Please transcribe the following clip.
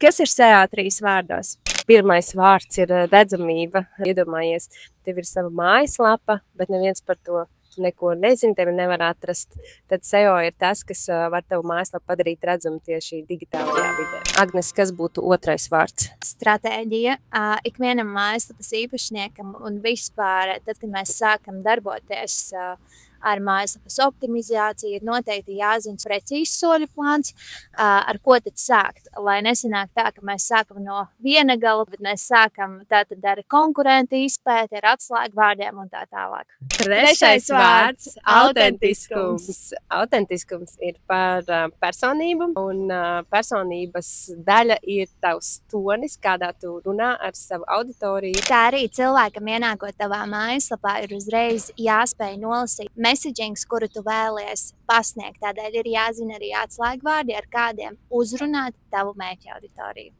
Kas ir SEO 3 vārdos? Pirmais vārds ir redzamība. Iedomājies, tev ir sava mājaslapa, bet neviens par to neko nezina, tevi nevar atrast. Tad SEO ir tas, kas var tavu mājaslapu padarīt redzamu tieši digitālajā vidē. Agnes, kas būtu otrais vārds? Stratēģija ikvienam mājaslapas īpašniekam un vispār, tad, kad mēs sākam darboties ar mājaslapas optimizāciju, ir noteikti jāzina precīzs soļu plāns, ar ko tad sākt. Lai nesanāk tā, ka mēs sākam no viena gala, bet mēs sākam tātad ar konkurentu izpēti, ar atslēgvārdiem un tā tālāk. Trešais vārds – autentiskums. Autentiskums ir par personību, un personības daļa ir tavs tonis, kādā tu runā ar savu auditoriju. Kā arī cilvēkam ienākot tavā mājaslapā ir uzreiz jāspēj nolasīt messagings, kuru tu vēlies pasniegt. Tādēļ ir jāzina arī atslēgvārdi, ar kādiem uzrunāt tavu mērķa auditoriju.